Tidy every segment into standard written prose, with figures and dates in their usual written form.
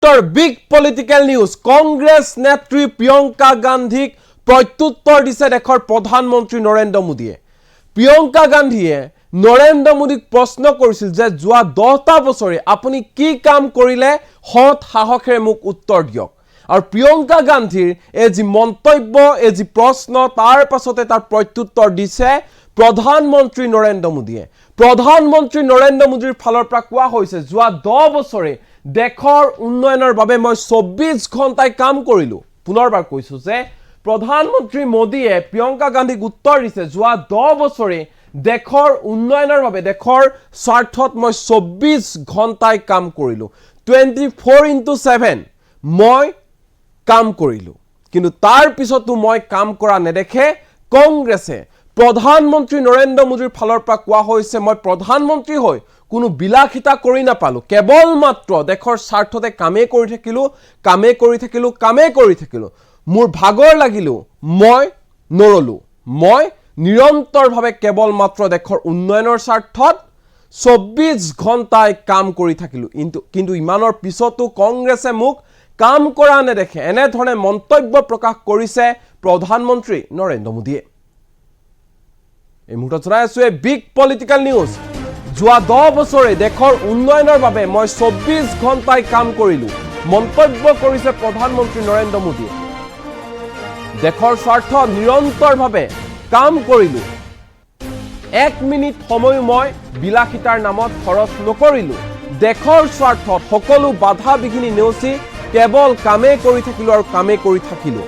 Big political news Congress নেত্রী প্রিয়ঙ্কা গান্ধীক প্রত্যুত্তর দিছে দেশৰ প্রধানমন্ত্রী নরেন্দ্র মোদীয়ে। প্রিয়ঙ্কা গান্ধীয়ে নরেন্দ্র মোদীক প্রশ্ন কৰিছিল যে যোৱা 10টা বছৰে আপুনি কি কাম কৰিলে হত সাহসেৰে মোক উত্তৰ দিয়ক। আৰু প্রিয়ঙ্কা গান্ধীৰ এই যে মন্তব্য এই যে প্রশ্ন তাৰ পাছতে তাৰ প্ৰত্যুত্তৰ দিছে প্রধানমন্ত্রী নরেন্দ্র মোদীয়ে। প্রধানমন্ত্রী নরেন্দ্র মোদীৰ ফালৰ পৰা কোৱা হৈছে যোৱা 10 বছৰে দেশৰ উন্নয়নৰ বাবে মই 24 ঘণ্টাই কাম কৰিলো। পুনৰবাৰ কৈছো যে প্ৰধানমন্ত্ৰী মোদীয়ে প্ৰিয়ঙ্কা গান্ধীক উত্তৰ দিছে যোৱা 10 বছৰে দেশৰ উন্নয়নৰ বাবে দেশৰ স্বাৰ্থত মই 24 ঘণ্টাই কাম কৰিলো। 24/7 মই কাম কৰিলো। কিন্তু তাৰ পিছতো মই কাম কৰা নেদেখে কংগ্ৰেছে। প্রধানমন্ত্রী নরেন্দ্র মোদীর ফালৰ পৰা কোৱা হৈছে মই প্রধানমন্ত্রী হৈ কোনো বিলাসিতা কৰি নাপালো, কেৱল মাত্ৰ দেশৰ স্বাৰ্থতে কামে কৰি থাকিলো। মোৰ ভাগৰ লাগিলো মই নৰলো, মই নিৰন্তৰভাৱে কেৱল মাত্ৰ দেশৰ উন্নয়নৰ স্বাৰ্থত 24 ঘণ্টাই কাম কৰি থাকিলো। কিন্তু ইমানৰ পিছতো কংগ্ৰেছে মোক কাম কৰা নেদেখে, এনেধৰণে মন্তব্য প্ৰকাশ কৰিছে প্ৰধানমন্ত্ৰী নৰেন্দ্ৰ মোদীয়ে। এই মুহূৰ্তত জনাই আছো বিগ পলিটিক্যাল নিউজ যোৱা 10 বছৰে দেশৰ উন্নয়নৰ বাবে মই 24 ঘণ্টাই কাম কৰিলো, মন্তব্য কৰিছে প্ৰধানমন্ত্ৰী নৰেন্দ্ৰ মোদীয়ে। দেশৰ স্বাৰ্থত নিৰন্তৰভাৱে কাম কৰিলো, 1 মিনিট সময় মই বিলাসিতাৰ নামত খৰচ নকৰিলো। দেশৰ স্বাৰ্থত সকলো বাধা বিঘিনি নেওচি কেৱল কামে কৰি থাকিলো আৰু কামে কৰি থাকিলো।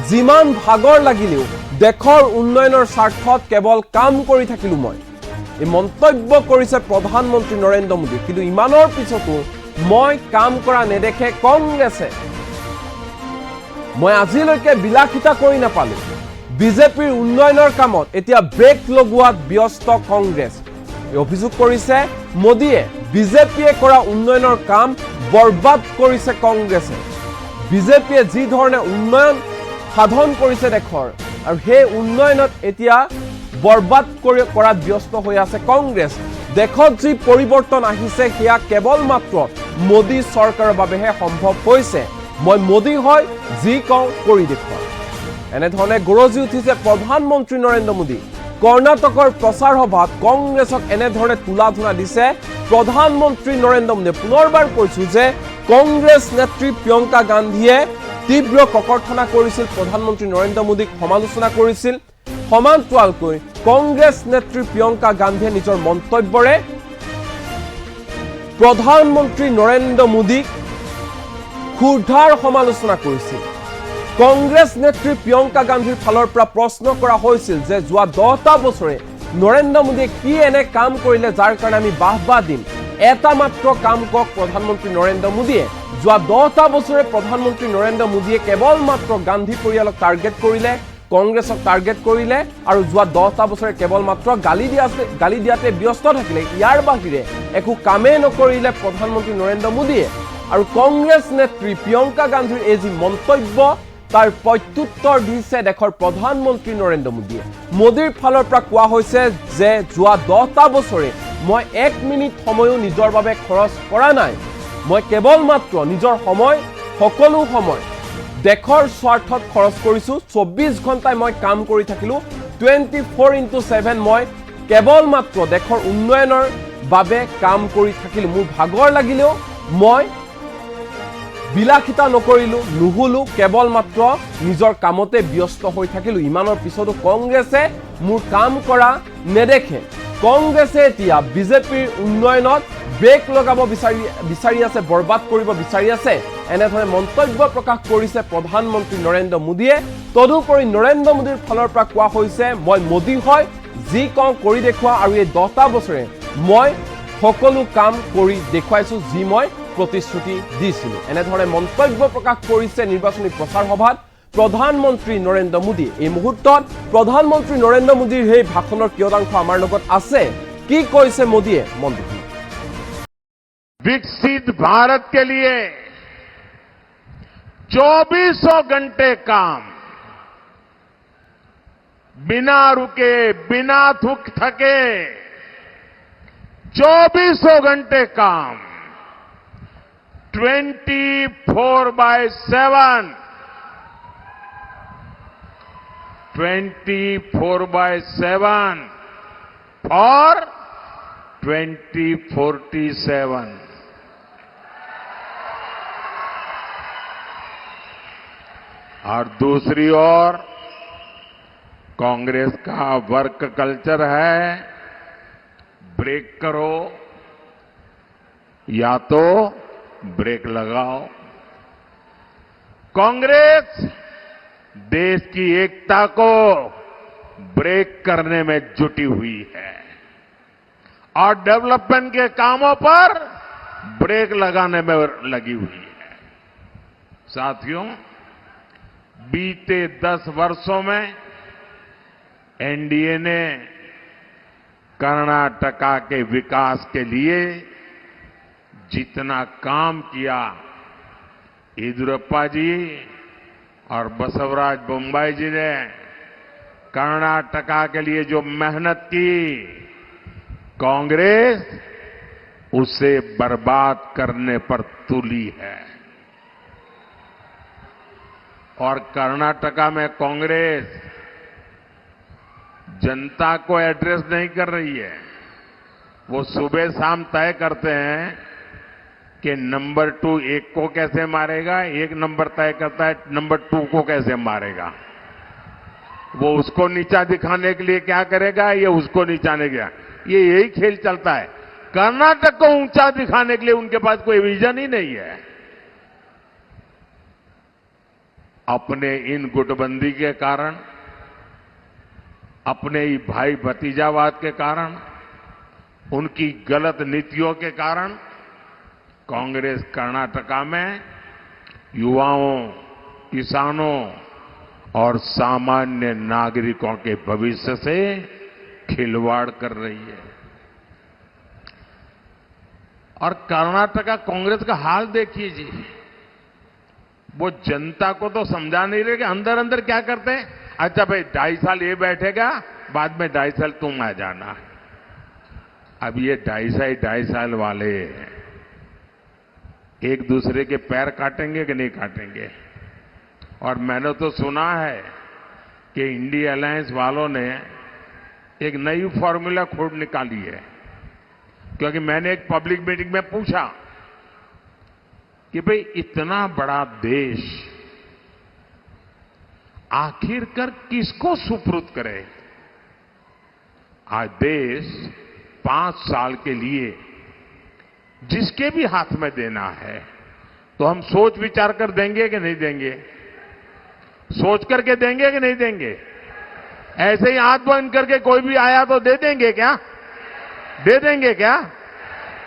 যিমান ভাগৰ লাগিলেও দেশৰ উন্নয়নৰ স্বাৰ্থত কেৱল কাম কৰি থাকিলো মই। এই মন্তব্য কৰিছে প্ৰধানমন্ত্ৰী নৰেন্দ্ৰ মোদী। কিন্তু ইমানৰ পিছতো মই কাম কৰা নেদেখে কংগ্ৰেছে। মই আজিলৈকে বিলাসিতা কৰি নাপালো। বিজেপিৰ উন্নয়নৰ কামত এতিয়া ব্ৰেক লগোৱাত ব্যস্ত কংগ্ৰেছ। এই অভিযোগ কৰিছে মোদীয়ে। বিজেপিয়ে কৰা উন্নয়নৰ কাম বৰবাদ কৰিছে কংগ্ৰেছে। বিজেপিয়ে যি ধৰণে উন্নয়ন সাধন কৰিছে দেশৰ আৰু সেই উন্নয়নত এতিয়া বৰবাদ কৰাত ব্যস্ত হৈ আছে কংগ্ৰেছ। দেশত যি পৰিৱৰ্তন আহিছে সেয়া কেৱল মাত্ৰ মোদী চৰকাৰৰ বাবেহে সম্ভৱ হৈছে। মই মোদী হয় যি কওঁ কৰি দেখুৱাম, এনেধৰণে গৰজি উঠিছে প্ৰধানমন্ত্ৰী নৰেন্দ্ৰ মোদী। কৰ্ণাটকৰ প্ৰচাৰ সভাত কংগ্ৰেছক এনেধৰণে তুলাধুনা দিছে প্ৰধানমন্ত্ৰী নৰেন্দ্ৰ মোদীয়ে। পুনৰবাৰ কৈছো যে কংগ্ৰেছ নেত্ৰী প্ৰিয়ঙ্কা গান্ধীয়ে তীব্ৰ ককৰ্থনা কৰিছিল প্ৰধানমন্ত্ৰী নৰেন্দ্ৰ মোদীক সমালোচনা কৰিছিল। সমান্তৰালকৈ কংগ্ৰেছ নেত্ৰী প্ৰিয়ঙ্কা গান্ধীয়ে নিজৰ মন্তব্যৰে প্ৰধানমন্ত্ৰী নৰেন্দ্ৰ মোদীক ক্ষুদ্ধাৰ সমালোচনা কৰিছিল। কংগ্ৰেছ নেত্ৰী প্ৰিয়ঙ্কা গান্ধীৰ ফালৰ পৰা প্ৰশ্ন কৰা হৈছিল যে যোৱা 10টা বছৰে নৰেন্দ্ৰ মোদীয়ে কি এনে কাম কৰিলে যাৰ কাৰণে আমি বাহবা দিম। এটা মাত্ৰ কাম কওক প্ৰধানমন্ত্ৰী নৰেন্দ্ৰ মোদীয়ে। যোৱা 10টা বছৰে প্ৰধানমন্ত্ৰী নৰেন্দ্ৰ মোদীয়ে কেৱল মাত্ৰ গান্ধী পৰিয়ালক টাৰ্গেট কৰিলে, কংগ্ৰেছক টাৰ্গেট কৰিলে আৰু যোৱা 10টা বছৰে কেৱল মাত্ৰ গালি দিয়াতে ব্যস্ত থাকিলে। ইয়াৰ বাহিৰে একো কামেই নকৰিলে প্ৰধানমন্ত্ৰী নৰেন্দ্ৰ মোদীয়ে। আৰু কংগ্ৰেছ নেত্ৰী প্ৰিয়ঙ্কা গান্ধীৰ এই যি মন্তব্য তাৰ প্ৰত্যুত্তৰ দিছে দেশৰ প্ৰধানমন্ত্ৰী নৰেন্দ্ৰ মোদীয়ে। মোদীৰ ফালৰ পৰা কোৱা হৈছে যে যোৱা 10টা বছৰে মই 1 মিনিট সময়ো নিজৰ বাবে খৰচ কৰা নাই। মই কেৱল মাত্ৰ নিজৰ সময় সকলো সময় দেশৰ স্বাৰ্থত খৰচ কৰিছো। 24 ঘণ্টাই মই কাম কৰি থাকিলো। 24/7 মই কেৱল মাত্ৰ দেশৰ উন্নয়নৰ বাবে কাম কৰি থাকিলো। মোৰ ভাগৰ লাগিলেও মই বিলাসিতা নকৰিলো, নুহুলো, কেৱল মাত্ৰ নিজৰ কামতে ব্যস্ত হৈ থাকিলো। ইমানৰ পিছতো কংগ্ৰেছে মোৰ কাম কৰা নেদেখে। কংগ্ৰেছে এতিয়া বিজেপিৰ উন্নয়নত ব্ৰেক লগাব বিচাৰি আছে, বৰবাদ কৰিব বিচাৰি আছে, এনেধৰণে মন্তব্য প্ৰকাশ কৰিছে প্ৰধানমন্ত্ৰী নৰেন্দ্ৰ মোদীয়ে। তদুপৰি নৰেন্দ্ৰ মোদীৰ ফালৰ পৰা কোৱা হৈছে মই মোদী হয় যি কওঁ কৰি দেখুওৱা আৰু এই 10টা বছৰে মই সকলো কাম কৰি দেখুৱাইছো যি মই প্ৰতিশ্ৰুতি দিছিলো। এনেধৰণে মন্তব্য প্ৰকাশ কৰিছে নিৰ্বাচনী প্ৰচাৰ সভাত প্ৰধানমন্ত্ৰী নৰেন্দ্ৰ মোদী। এই মুহূৰ্তত প্ৰধানমন্ত্ৰী নৰেন্দ্ৰ মোদীৰ সেই ভাষণৰ কিয়দাংশ আমাৰ লগত আছে। কি কৈছে মোদীয়ে মন দিয়ক। विकसित भारत के लिए 24 घंटे काम, बिना रुके बिना थके 24 घंटे काम, 24/7 24/7 और 2047। और दूसरी ओर कांग्रेस का वर्क कल्चर है, ब्रेक करो या तो ब्रेक लगाओ। कांग्रेस देश की एकता को ब्रेक करने में जुटी हुई है और डेवलपमेंट के कामों पर ब्रेक लगाने में लगी हुई है। साथियों, बीते 10 वर्षों में एनडीए ने कर्नाटका के विकास के लिए जितना काम किया, येदियुरप्पा जी और बसवराज बोम्माई जी ने कर्नाटका के लिए जो मेहनत की, कांग्रेस उसे बर्बाद करने पर तुली है। और कर्नाटका में कांग्रेस जनता को एड्रेस नहीं कर रही है। वो सुबह शाम तय करते हैं कि नंबर 2 एक को कैसे मारेगा, एक नंबर तय करता है नंबर 2 को कैसे मारेगा। वो उसको नीचा दिखाने के लिए क्या करेगा, ये उसको नीचा नहीं गया, ये यही खेल चलता है। कर्नाटक को ऊंचा दिखाने के लिए उनके पास कोई विजन ही नहीं है। अपने इन गुटबंदी के कारण, अपने ही भाई भतीजावाद के कारण, उनकी गलत नीतियों के कारण कांग्रेस कर्नाटका में युवाओं, किसानों और सामान्य नागरिकों के भविष्य से खिलवाड़ कर रही है। और कर्नाटका कांग्रेस का हाल देखिए जी, वो जनता को तो समझा नहीं रहे कि अंदर अंदर क्या करते हैं। अच्छा भाई 2.5 साल ये बैठेगा, बाद में 2.5 साल तुम आ जाना। अब ये 2.5 साल वाले एक दूसरे के पैर काटेंगे कि नहीं काटेंगे। और मैंने तो सुना है कि इंडिया अलायंस वालों ने एक नई फॉर्मूला खोज निकाली है। क्योंकि मैंने एक पब्लिक मीटिंग में पूछा कि भाई इतना बड़ा देश आखिरकार किसको सुपुर्द करे। आज देश 5 साल के लिए जिसके भी हाथ में देना है तो हम सोच विचार कर देंगे कि नहीं देंगे, सोच करके देंगे कि नहीं देंगे। ऐसे ही हाथ बंद करके कोई भी आया तो दे देंगे क्या, दे देंगे क्या।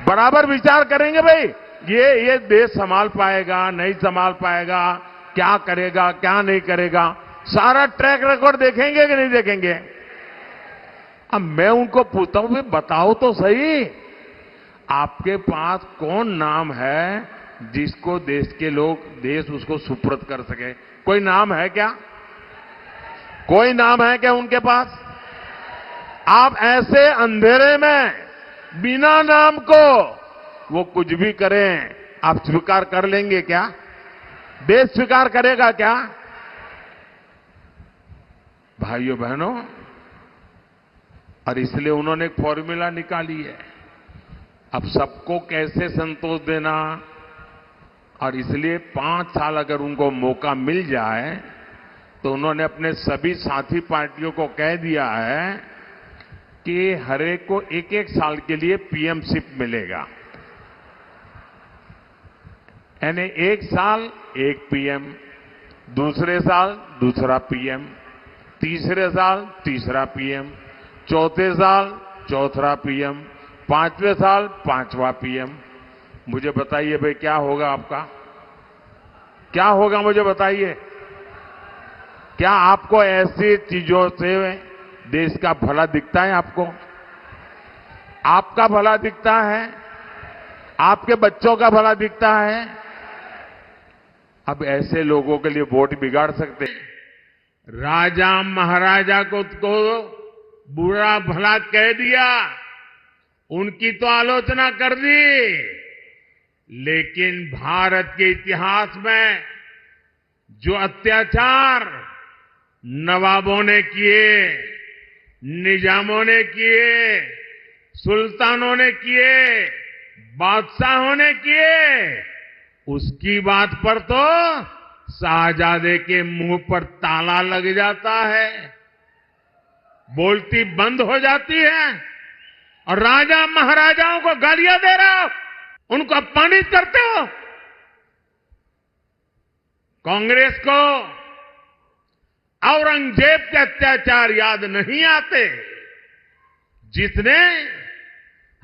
बराबर विचार करेंगे भाई ये देश संभाल पाएगा नहीं संभाल पाएगा, क्या करेगा क्या नहीं करेगा, सारा ट्रैक रिकॉर्ड देखेंगे कि नहीं देखेंगे। अब मैं उनको पूछता हूं, बताओ तो सही, आपके पास कौन नाम है जिसको देश के लोग, देश उसको सुपुर्द कर सके। कोई नाम है क्या, कोई नाम है क्या उनके पास। आप ऐसे अंधेरे में बिना नाम को वो कुछ भी करें, आप स्वीकार कर लेंगे क्या, देश स्वीकार करेगा क्या। भाइयों बहनों, और इसलिए उन्होंने एक फॉर्मूला निकाली है। अब सबको कैसे संतोष देना, और इसलिए 5 साल अगर उनको मौका मिल जाए तो उन्होंने अपने सभी साथी पार्टियों को कह दिया है कि हर एक को 1-1 साल के लिए पीएमशिप मिलेगा। यानी 1 साल 1 पीएम, दूसरे साल दूसरा पीएम, तीसरे साल तीसरा पीएम, चौथे साल चौथा पीएम, 5वें साल 5वां पीएम। मुझे बताइए भाई क्या होगा आपका, क्या होगा मुझे बताइए। क्या आपको ऐसी चीजों से देश का भला दिखता है, आपको आपका भला दिखता है, आपके बच्चों का भला दिखता है। अब ऐसे लोगों के लिए वोट बिगाड़ सकते हैं। राजा महाराजा को बुरा भला कह दिया, उनकी तो आलोचना कर दी, लेकिन भारत के इतिहास में जो अत्याचार नवाबों ने किए, निजामों ने किए, सुल्तानों ने किए, बादशाहों ने किए, उसकी बात पर तो शाहजादे के मुंह पर ताला लग जाता है, बोलती बंद हो जाती है और राजा महाराजाओं को गालियां दे रहे हो, उनको अपमानित करते हो। कांग्रेस को औरंगजेब के अत्याचार याद नहीं आते, जिसने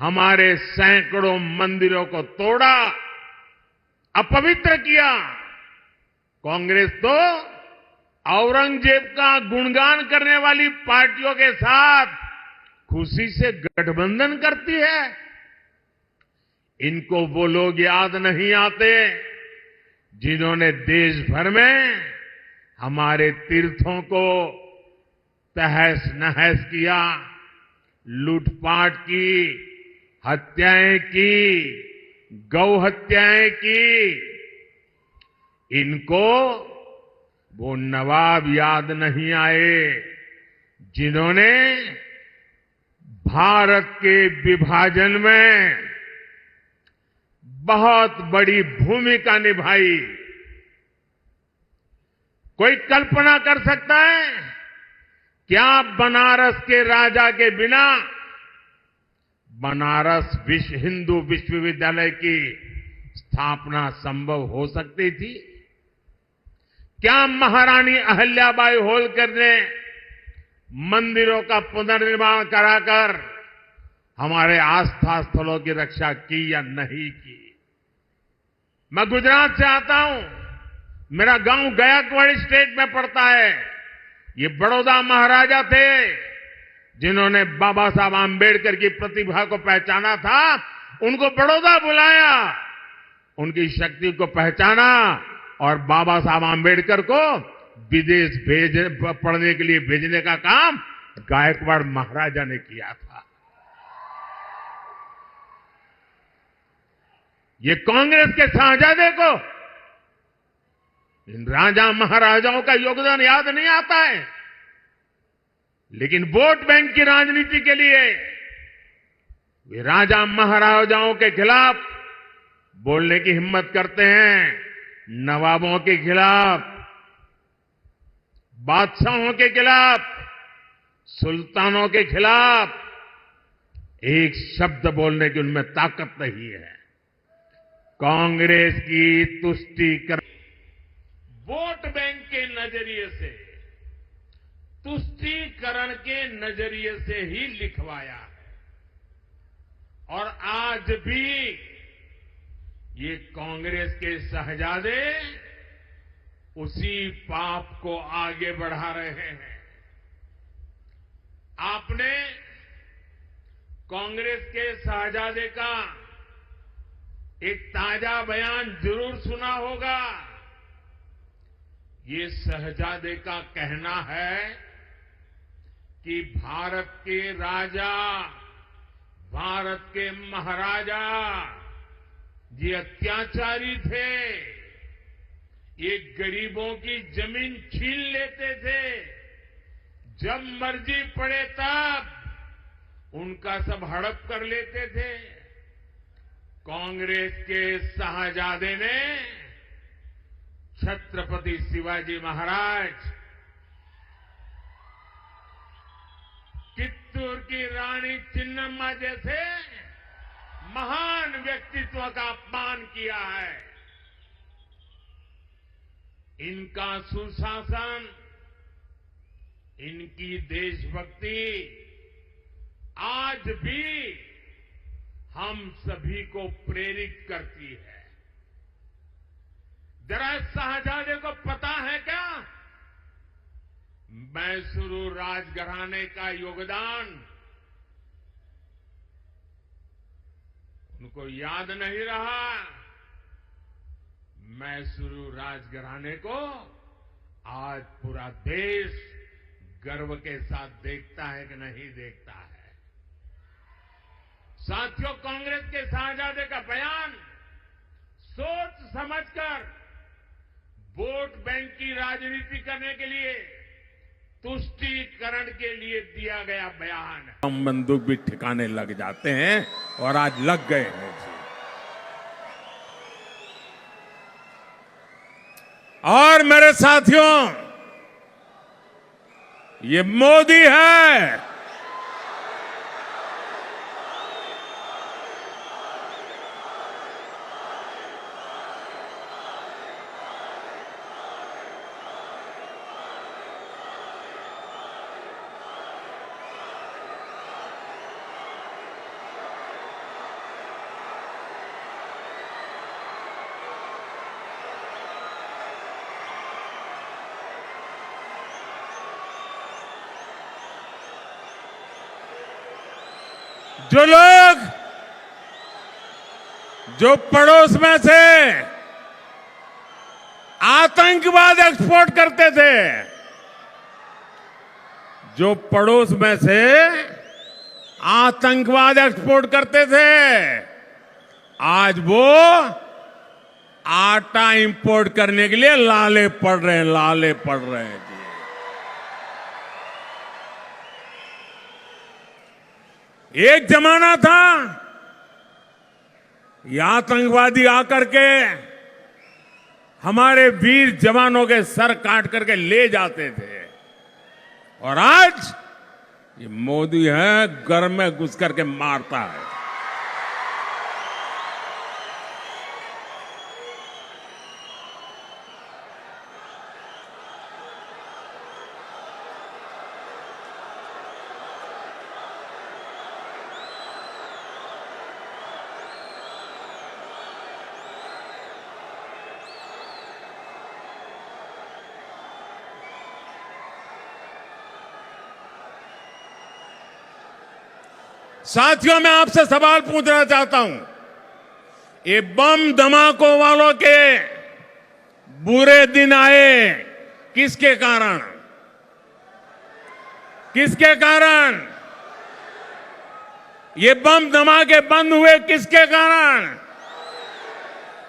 हमारे सैकड़ों मंदिरों को तोड़ा, अपवित्र किया। कांग्रेस तो औरंगजेब का गुणगान करने वाली पार्टियों के साथ खुशी से गठबंधन करती है। इनको वो लोग याद नहीं आते जिन्होंने देश भर में हमारे तीर्थों को तहस नहस किया, लूटपाट की, हत्याएं की, गौ हत्याएं की। इनको वो नवाब याद नहीं आए जिन्होंने भारत के विभाजन में बहुत बड़ी भूमिका निभाई। कोई कल्पना कर सकता है क्या बनारस के राजा के बिना बनारस हिंदू विश्वविद्यालय की स्थापना संभव हो सकती थी? क्या महारानी अहल्याबाई होलकर ने मंदिरों का पुनर्निर्माण कराकर हमारे आस्था स्थलों की रक्षा की या नहीं की? मैं गुजरात से आता हूं, मेरा गांव गायकवाड़ी स्टेट में पड़ता है। ये बड़ौदा महाराजा थे जिन्होंने बाबा साहब आंबेडकर की प्रतिभा को पहचाना था, उनको बड़ौदा बुलाया, उनकी शक्ति को पहचाना और बाबा साहब आंबेडकर को विदेश पढ़ने के लिए भेजने का काम गायकवाड़ महाराजा ने किया था। ये कांग्रेस के शाहजादे को इन राजा महाराजाओं का योगदान याद नहीं आता है, लेकिन वोट बैंक की राजनीति के लिए वे राजा महाराजाओं के खिलाफ बोलने की हिम्मत करते हैं, नवाबों के खिलाफ, बादशाहों के खिलाफ, सुल्तानों के खिलाफ एक शब्द बोलने की उनमें ताकत नहीं है। कांग्रेस की तुष्टीकरण वोट बैंक के नजरिए से, तुष्टीकरण के नजरिए से ही लिखवाया है और आज भी ये कांग्रेस के शहजादे उसी पाप को आगे बढ़ा रहे हैं। आपने कांग्रेस के शहजादे का एक ताजा बयान जरूर सुना होगा। ये शहजादे का कहना है कि भारत के राजा, भारत के महाराजा ये अत्याचारी थे, ये गरीबों की जमीन छीन लेते थे, जब मर्जी पड़े तब उनका सब हड़प कर लेते थे। कांग्रेस के शाहजादे ने छत्रपति शिवाजी महाराज, कित्तूर की रानी चिन्नम्मा जैसे महान व्यक्तित्व का अपमान किया है। इनका सुशासन, इनकी देशभक्ति आज भी हम सभी को प्रेरित करती है। जरा शाहजादे को पता है क्या मैसूरू राजघराने का योगदान? उनको याद नहीं रहा। मैसूरू राजघराने को आज पूरा देश गर्व के साथ देखता है कि नहीं देखता है। साथियों, कांग्रेस के शाहजादे का बयान सोच समझकर वोट बैंक की राजनीति करने के लिए तुष्टीकरण के लिए दिया गया बयान। हम बंदूक भी ठिकाने लग जाते हैं और आज लग गए हैं जी। और मेरे साथियों, ये मोदी है, जो लोग जो पड़ोस में से आतंकवाद एक्सपोर्ट करते थे, जो पड़ोस में से आतंकवाद एक्सपोर्ट करते थे, आज वो आटा इंपोर्ट करने के लिए लाले पड़ रहे हैं, लाले पड़ रहे हैं जी। एक जमाना था ये आतंकवादी आकर के हमारे वीर जवानों के सर काट करके ले जाते थे, और आज ये मोदी है, घर में घुस करके मारता है। साथियों, मैं आपसे सवाल पूछना चाहता हूं, ये बम धमाकों वालों के बुरे दिन आए किसके कारण? किसके कारण? ये बम धमाके बंद हुए किसके कारण?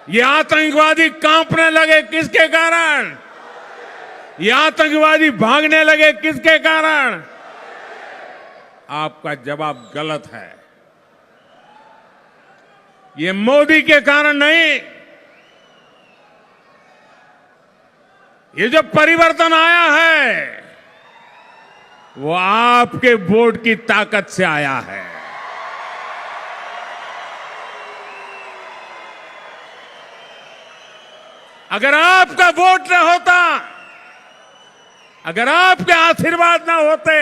ये आतंकवादी कांपने लगे किसके कारण? ये आतंकवादी भागने लगे किसके कारण? आपका जवाब गलत है। ये मोदी के कारण नहीं, ये जो परिवर्तन आया है वो आपके वोट की ताकत से आया है। अगर आपका वोट न होता, अगर आपके आशीर्वाद न होते,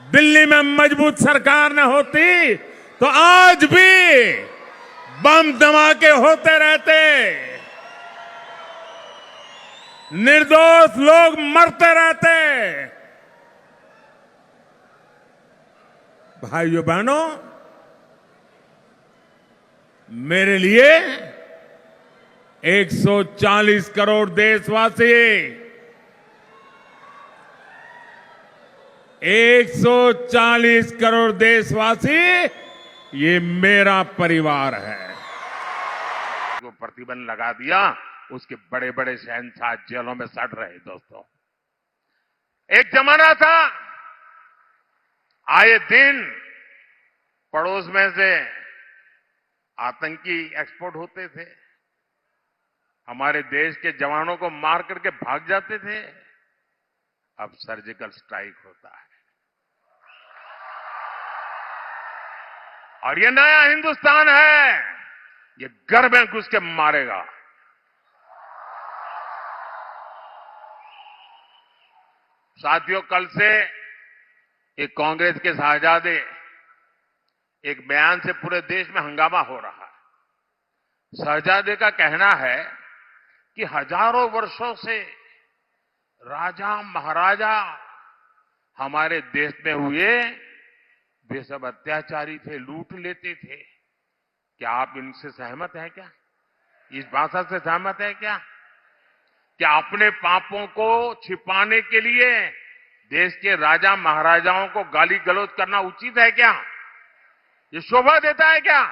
दिल्ली में मजबूत सरकार न होती, तो आज भी बम धमाके होते रहते, निर्दोष लोग मरते रहते। भाइयों बहनों, मेरे लिए 140 करोड़ देशवासी, 140 करोड़ देशवासी, ये मेरा परिवार है। जो प्रतिबंध लगा दिया, उसके बड़े बड़े शहंशाह जेलों में सड़ रहे। दोस्तों, एक जमाना था आए दिन पड़ोस में से आतंकी एक्सपोर्ट होते थे, हमारे देश के जवानों को मार करके भाग जाते थे। अब सर्जिकल स्ट्राइक होता है, और ये नया हिंदुस्तान है, ये घर में घुस के मारेगा। साथियों, कल से एक कांग्रेस के साहजादे एक बयान से पूरे देश में हंगामा हो रहा है। साहजादे का कहना है कि हजारों वर्षों से राजा महाराजा हमारे देश में हुए, वे सब अत्याचारी थे, लूट लेते थे। क्या आप इनसे सहमत हैं क्या? इस भाषा से सहमत हैं क्या? क्या अपने पापों को छिपाने के लिए देश के राजा महाराजाओं को गाली गलौज करना उचित है क्या? ये शोभा देता है क्या?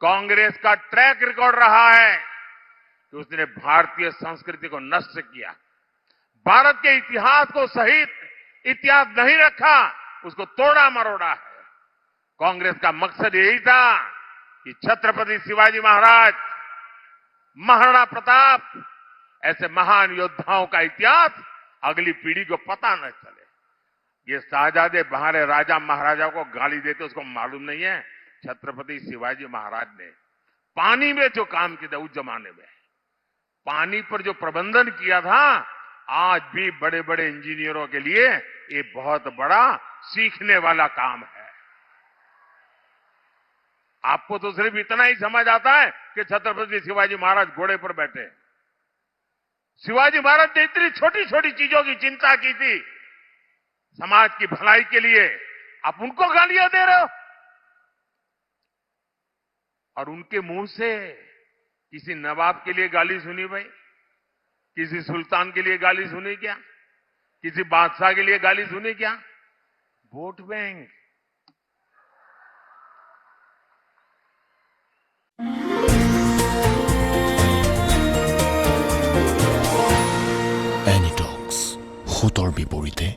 कांग्रेस का ट्रैक रिकॉर्ड रहा है कि उसने भारतीय संस्कृति को नष्ट किया, भारत के इतिहास को सहित इतिहास नहीं रखा, उसको तोड़ा मरोड़ा है। कांग्रेस का मकसद यही था कि छत्रपति शिवाजी महाराज, महाराणा प्रताप ऐसे महान योद्धाओं का इतिहास अगली पीढ़ी को पता न चले। ये शाहजादे बाहर राजा महाराजा को गाली देते उसको मालूम नहीं है, छत्रपति शिवाजी महाराज ने पानी में जो काम किया था उस जमाने में, पानी पर जो प्रबंधन किया था, आज भी बड़े बड़े इंजीनियरों के लिए ये बहुत बड़ा सीखने वाला काम है। आपको तो सिर्फ इतना ही समझ आता है कि छत्रपति शिवाजी महाराज घोड़े पर बैठे। शिवाजी महाराज ने इतनी छोटी छोटी चीजों की चिंता की थी समाज की भलाई के लिए, आप उनको गालियां दे रहे हो। और उनके मुंह से किसी नवाब के लिए गाली सुनी भाई? किसी सुल्तान के लिए गाली सुनी क्या? किसी बादशाह के लिए गाली सुनी क्या? Vote bank. এনিটক্স, সুতৰ বিপৰীতে